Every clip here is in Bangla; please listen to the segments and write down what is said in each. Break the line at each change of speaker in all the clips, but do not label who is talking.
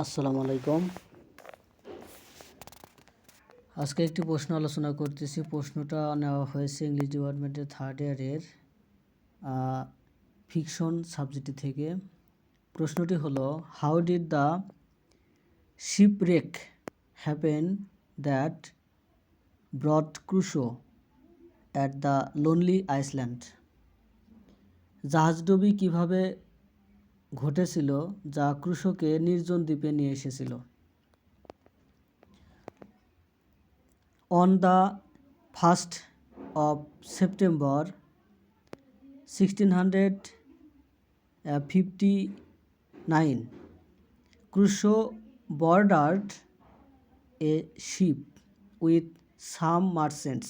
আসসালামু আলাইকুম। আজকে একটি প্রশ্ন আলোচনা করতেছি। প্রশ্নটা নেওয়া হয়েছে ইংলিশ ডিপার্টমেন্টের থার্ড ইয়ারের ফিকশন সাবজেক্ট থেকে। প্রশ্নটি হলো, how did the shipwreck happen that brought Crusoe at the lonely island? জাহাজডুবি কিভাবে ঘটেছিল যা ক্রুশোকে নির্জন দ্বীপে নিয়ে এসেছিল? On the 1st of September 1659, Crusoe boarded a ship with some merchants.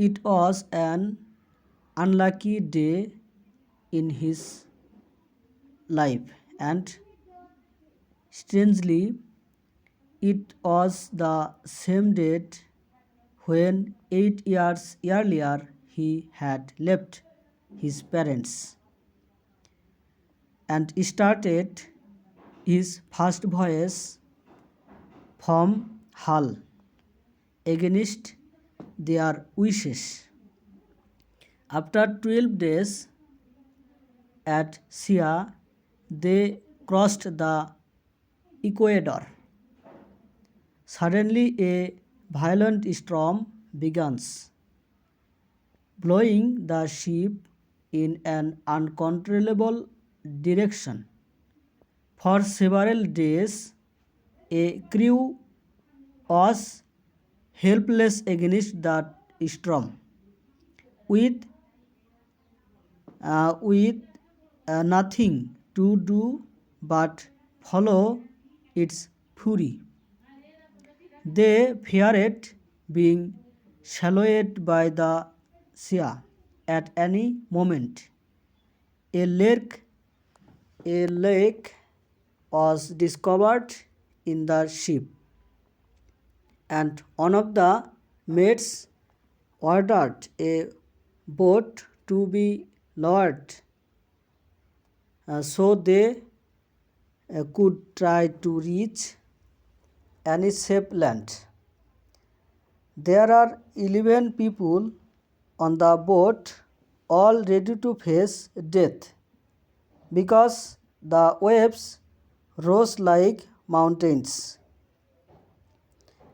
It was an unlucky day in his life, and strangely, it was the same date when 8 years earlier he had left his parents and started his first voyage from Hull against their wishes. After 12 days at sea, they crossed the equator. Suddenly a violent storm begins, blowing the ship in an uncontrollable direction. For several days, a crew was helpless against the storm, with nothing to do but follow its fury. They feared being swallowed by the sea at any moment. A lake was discovered in the ship, and one of the mates ordered a boat to be lowered so they could try to reach any safe land. There are 11 people on the boat, all ready to face death, because the waves rose like mountains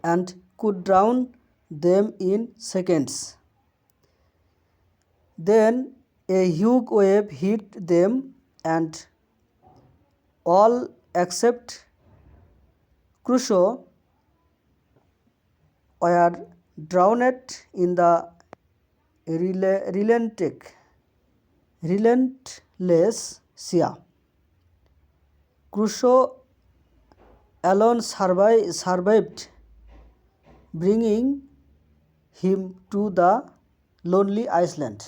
and could drown them in seconds. Then a huge wave hit them, and all except Crusoe were drowned in the relentless sea. Crusoe alone survived, bringing him to the lonely island.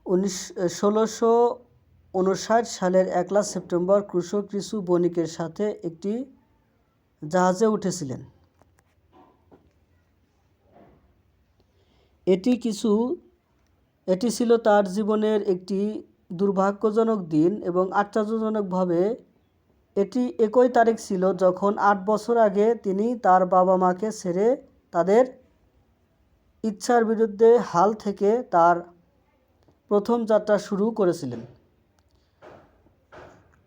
1659 সালের 1 সেপ্টেম্বর ক্রুশো কিছু বণিকের সাথে একটি জাহাজে উঠেছিলেন। এটি ছিল তার জীবনের একটি দুর্ভাগ্যজনক দিন এবং আশ্চর্যজনকভাবে এটি একই তারিখ ছিল যখন 8 বছর আগে তিনি তার বাবা মাকে ছেড়ে তাদের ইচ্ছার বিরুদ্ধে হাল থেকে তার প্রথম যাত্রা শুরু করেছিলেন।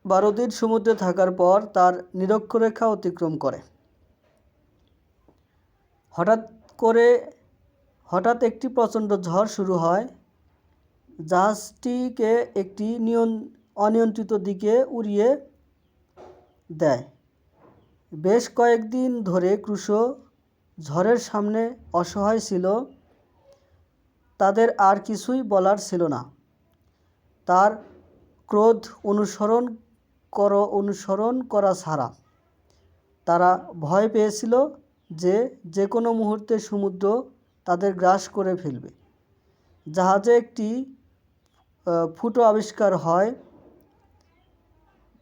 12 দিন সমুদ্রে থাকার পর তার নিরক্ষরেখা অতিক্রম করে হঠাৎ একটি প্রচণ্ড ঝড় শুরু হয়, জাহাজটিকে একটি অনিয়ন্ত্রিত দিকে উড়িয়ে দেয়। বেশ কয়েকদিন ধরে ক্রুশো ঝড়ের সামনে অসহায় ছিল। তাদের আর কিছুই বলার ছিল না। তার ক্রোধ অনুসরণ করা ছাড়া। তারা ভয় পেয়েছিল যে কোনো মুহূর্তে সমুদ্র তাদের গ্রাস করে ফেলবে। জাহাজে একটি ফুটো আবিষ্কার হয়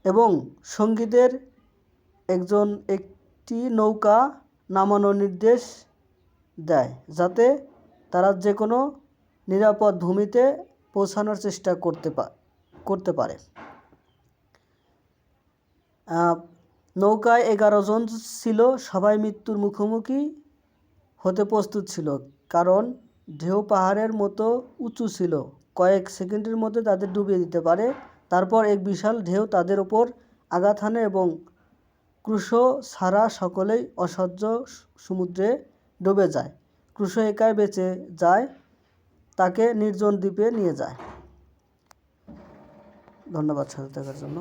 এবং সঙ্গীদের একটি নৌকা নামানোর নির্দেশ দেয় যাতে তারা যে কোনো নিরাপদ ভূমিতে পৌঁছানোর চেষ্টা করতে পারে। নৌকায় 11 জন ছিল, সবাই মৃত্যুর মুখোমুখি হতে প্রস্তুত ছিল, কারণ ঢেউ পাহাড়ের মতো উঁচু ছিল, কয়েক সেকেন্ডের মধ্যে তাদের ডুবিয়ে দিতে পারে। তারপর এক বিশাল ঢেউ তাদের ওপর আঘাত হানে এবং ক্রুশো ছাড়া সকলেই অসহ্য সমুদ্রে ডুবে যায়। ক্রুশো একাই বেঁচে যায়, তাকে নির্জন দ্বীপে নিয়ে যায়। ধন্যবাদ সাথে থাকার জন্য।